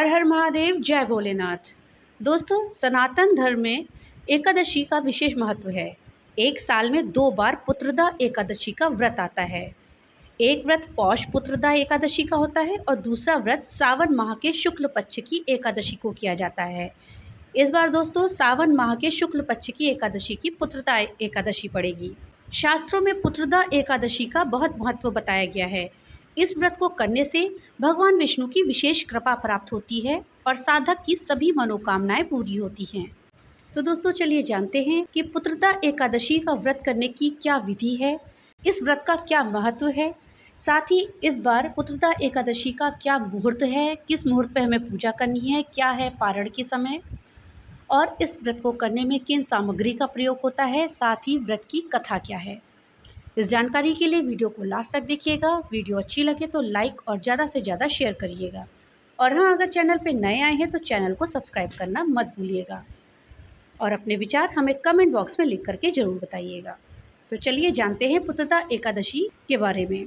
हर हर महादेव, जय भोलेनाथ। दोस्तों, सनातन धर्म में एकादशी का विशेष महत्व है। एक साल में 2 बार पुत्रदा एकादशी का व्रत आता है। एक व्रत पौष पुत्रदा एकादशी का होता है और दूसरा व्रत सावन माह के शुक्ल पक्ष की एकादशी को किया जाता है। इस बार दोस्तों सावन माह के शुक्ल पक्ष की एकादशी की पुत्रदा एकादशी पड़ेगी। शास्त्रों में पुत्रदा एकादशी का बहुत महत्व बताया गया है। इस व्रत को करने से भगवान विष्णु की विशेष कृपा प्राप्त होती है और साधक की सभी मनोकामनाएं पूरी होती हैं। तो दोस्तों चलिए जानते हैं कि पुत्रदा एकादशी का व्रत करने की क्या विधि है, इस व्रत का क्या महत्व है, साथ ही इस बार पुत्रदा एकादशी का क्या मुहूर्त है, किस मुहूर्त पर हमें पूजा करनी है, क्या है पारण के समय और इस व्रत को करने में किन सामग्री का प्रयोग होता है, साथ ही व्रत की कथा क्या है। इस जानकारी के लिए वीडियो को लास्ट तक देखिएगा। वीडियो अच्छी लगे तो लाइक और ज़्यादा से ज़्यादा शेयर करिएगा। और हाँ, अगर चैनल पे नए आए हैं तो चैनल को सब्सक्राइब करना मत भूलिएगा और अपने विचार हमें कमेंट बॉक्स में लिख करके ज़रूर बताइएगा। तो चलिए जानते हैं पुत्रदा एकादशी के बारे में।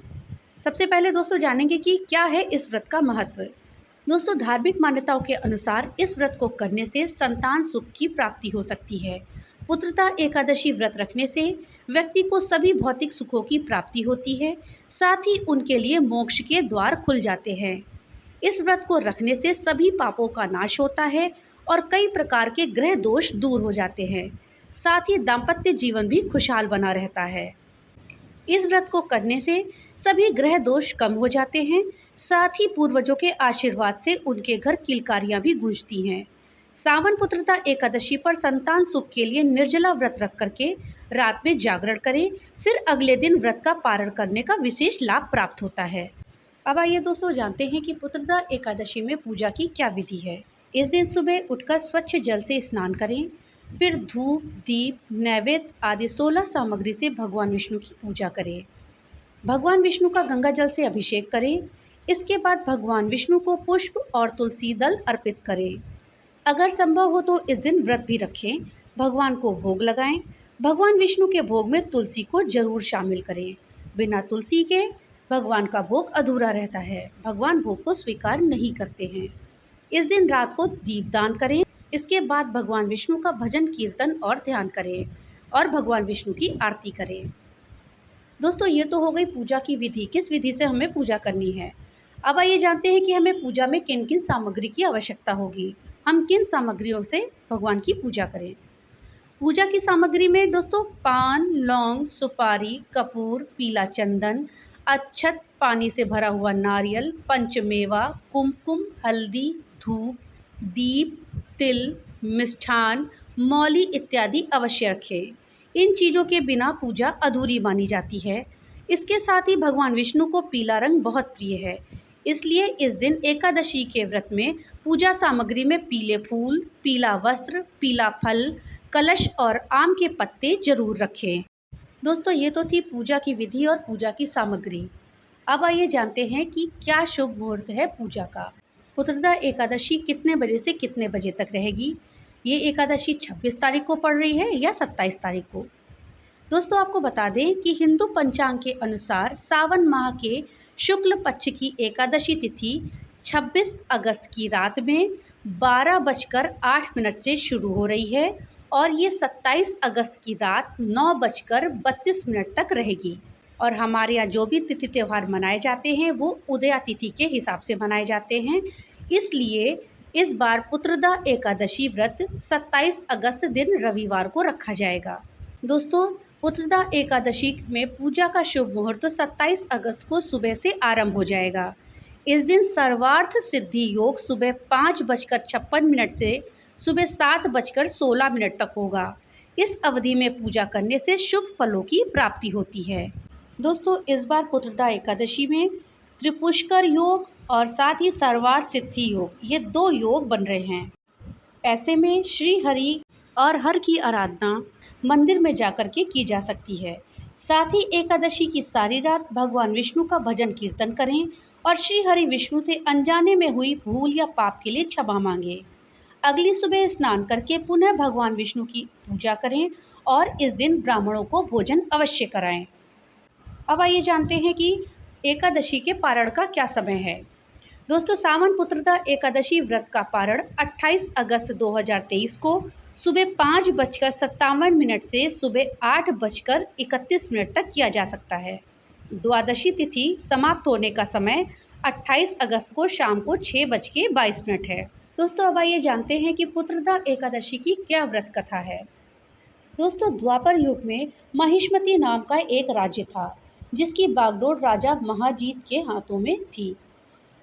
सबसे पहले दोस्तों जानेंगे कि क्या है इस व्रत का महत्व। दोस्तों, धार्मिक मान्यताओं के अनुसार इस व्रत को करने से संतान सुख की प्राप्ति हो सकती है। पुत्रदा एकादशी व्रत रखने से व्यक्ति को सभी भौतिक सुखों की प्राप्ति होती है, साथ ही उनके लिए मोक्ष के द्वार खुल जाते हैं। इस व्रत को रखने से सभी पापों का नाश होता है और कई प्रकार के ग्रह दोष दूर हो जाते हैं। साथ ही दाम्पत्य जीवन भी खुशहाल बना रहता है। इस व्रत को करने से सभी ग्रह दोष कम हो जाते हैं, साथ ही पूर्वजों के आशीर्वाद से उनके घर किलकारियां भी गूंजती हैं। सावन पुत्रदा एकादशी पर संतान सुख के लिए निर्जला व्रत रख करके रात में जागरण करें, फिर अगले दिन व्रत का पारण करने का विशेष लाभ प्राप्त होता है। अब आइए दोस्तों जानते हैं कि पुत्रदा एकादशी में पूजा की क्या विधि है। इस दिन सुबह उठकर स्वच्छ जल से स्नान करें, फिर धूप, दीप, नैवेद्य आदि 16 सामग्री से भगवान विष्णु की पूजा करें। भगवान विष्णु का गंगा जल से अभिषेक करें। इसके बाद भगवान विष्णु को पुष्प और तुलसी दल अर्पित करें। अगर संभव हो तो इस दिन व्रत भी रखें। भगवान को भोग लगाएं। भगवान विष्णु के भोग में तुलसी को जरूर शामिल करें। बिना तुलसी के भगवान का भोग अधूरा रहता है। भगवान भोग को स्वीकार नहीं करते हैं। इस दिन रात को दीपदान करें। इसके बाद भगवान विष्णु का भजन कीर्तन और ध्यान करें और भगवान विष्णु की आरती करें। दोस्तों, ये तो हो गई पूजा की विधि, किस विधि से हमें पूजा करनी है। अब आइए जानते हैं कि हमें पूजा में किन किन सामग्री की आवश्यकता होगी, हम किन सामग्रियों से भगवान की पूजा करें। पूजा की सामग्री में दोस्तों पान, लौंग, सुपारी, कपूर, पीला चंदन, अक्षत, पानी से भरा हुआ नारियल, पंचमेवा, कुमकुम, हल्दी, धूप, दीप, तिल, मिष्ठान, मौली इत्यादि अवश्य रखें। इन चीज़ों के बिना पूजा अधूरी मानी जाती है। इसके साथ ही भगवान विष्णु को पीला रंग बहुत प्रिय है, इसलिए इस दिन एकादशी के व्रत में पूजा सामग्री में पीले फूल, पीला वस्त्र, पीला फल, कलश और आम के पत्ते जरूर रखें। दोस्तों, ये तो थी पूजा की विधि और पूजा की सामग्री। अब आइए जानते हैं कि क्या शुभ मुहूर्त है पूजा का। पुत्रदा एकादशी कितने बजे से कितने बजे तक रहेगी। ये एकादशी 26 तारीख को पड़ रही है या 27 तारीख को। दोस्तों, आपको बता दें कि हिंदू पंचांग के अनुसार सावन माह के शुक्ल पक्ष की एकादशी तिथि 26 अगस्त की रात में 12:08 से शुरू हो रही है और ये 27 अगस्त की रात 9:32 तक रहेगी। और हमारे यहाँ जो भी तिथि त्यौहार मनाए जाते हैं वो उदया तिथि के हिसाब से मनाए जाते हैं, इसलिए इस बार पुत्रदा एकादशी व्रत 27 अगस्त दिन रविवार को रखा जाएगा। दोस्तों, पुत्रदा एकादशी में पूजा का शुभ मुहूर्त 27 अगस्त को सुबह से आरंभ हो जाएगा। इस दिन सर्वार्थ सिद्धि योग सुबह 5:56 से सुबह 7:16 तक होगा। इस अवधि में पूजा करने से शुभ फलों की प्राप्ति होती है। दोस्तों, इस बार पुत्रदा एकादशी में त्रिपुष्कर योग और साथ ही सर्वार्थ सिद्धि योग, ये 2 योग बन रहे हैं। ऐसे में श्री हरि और हर की आराधना मंदिर में जाकर के की जा सकती है। साथ ही एकादशी की सारी रात भगवान विष्णु का भजन कीर्तन करें और श्री हरि विष्णु से अनजाने में हुई भूल या पाप के लिए क्षमा मांगे। अगली सुबह स्नान करके पुनः भगवान विष्णु की पूजा करें और इस दिन ब्राह्मणों को भोजन अवश्य कराएं। अब आइए जानते हैं कि एकादशी के पारण का क्या समय है। दोस्तों, सावन पुत्रदा एकादशी व्रत का पारण 28 अगस्त 2023 को सुबह 5:57 से सुबह 8:31 तक किया जा सकता है। द्वादशी तिथि समाप्त होने का समय 28 अगस्त को शाम को 6:22 है। दोस्तों, अब आइए जानते हैं कि पुत्रदा एकादशी की क्या व्रत कथा है। दोस्तों, द्वापर युग में महिष्मती नाम का एक राज्य था, जिसकी बागडोर राजा महाजीत के हाथों में थी।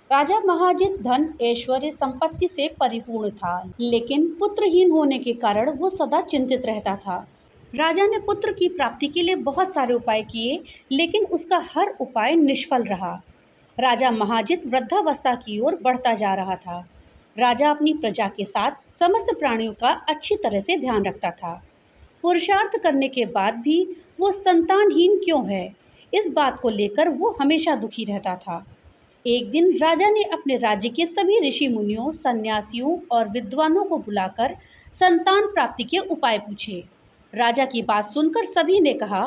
राजा महाजित धन ऐश्वर्य संपत्ति से परिपूर्ण था, लेकिन पुत्रहीन होने के कारण वो सदा चिंतित रहता था। राजा ने पुत्र की प्राप्ति के लिए बहुत सारे उपाय किए, लेकिन उसका हर उपाय निष्फल रहा। राजा महाजित वृद्धावस्था की ओर बढ़ता जा रहा था। राजा अपनी प्रजा के साथ समस्त प्राणियों का अच्छी तरह से ध्यान रखता था। पुरुषार्थ करने के बाद भी वो संतानहीन क्यों है, इस बात को लेकर वो हमेशा दुखी रहता था। एक दिन राजा ने अपने राज्य के सभी ऋषि मुनियों, सन्यासियों और विद्वानों को बुलाकर संतान प्राप्ति के उपाय पूछे। राजा की बात सुनकर सभी ने कहा,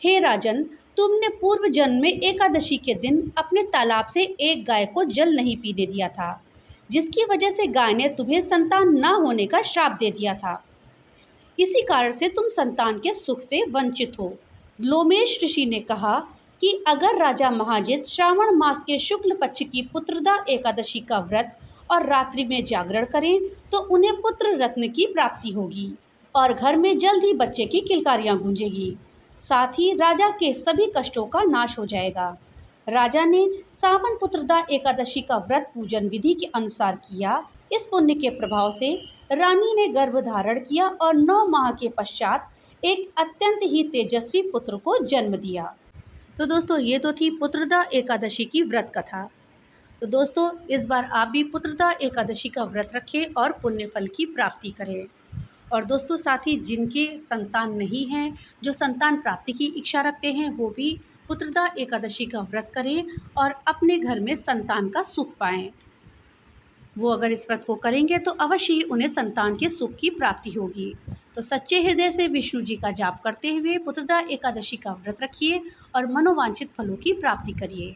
हे राजन, तुमने पूर्व जन्म में एकादशी के दिन अपने तालाब से एक गाय को जल नहीं पीने दिया था, जिसकी वजह से गाय ने तुम्हें संतान न होने का श्राप दे दिया था। इसी कारण से तुम संतान के सुख से वंचित हो। लोमेश ऋषि ने कहा कि अगर राजा महाजित श्रावण मास के शुक्ल पक्ष की पुत्रदा एकादशी का व्रत और रात्रि में जागरण करें तो उन्हें पुत्र रत्न की प्राप्ति होगी और घर में जल्द ही बच्चे की किलकारियां गूंजेगी। साथ ही राजा के सभी कष्टों का नाश हो जाएगा। राजा ने सावन पुत्रदा एकादशी का व्रत पूजन विधि के अनुसार किया। इस पुण्य के प्रभाव से रानी ने गर्भ धारण किया और 9 माह के पश्चात एक अत्यंत ही तेजस्वी पुत्र को जन्म दिया। तो दोस्तों, ये तो थी पुत्रदा एकादशी की व्रत कथा। तो दोस्तों, इस बार आप भी पुत्रदा एकादशी का व्रत रखें और पुण्य फल की प्राप्ति करें। और दोस्तों, साथ ही जिनके संतान नहीं हैं, जो संतान प्राप्ति की इच्छा रखते हैं, वो भी पुत्रदा एकादशी का व्रत करें और अपने घर में संतान का सुख पाएं। वो अगर इस व्रत को करेंगे तो अवश्य ही उन्हें संतान के सुख की प्राप्ति होगी। तो सच्चे हृदय से विष्णु जी का जाप करते हुए पुत्रदा एकादशी का व्रत रखिए और मनोवांछित फलों की प्राप्ति करिए।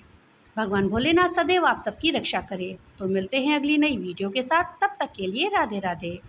भगवान भोलेनाथ सदैव आप सबकी रक्षा करे। तो मिलते हैं अगली नई वीडियो के साथ, तब तक के लिए राधे राधे।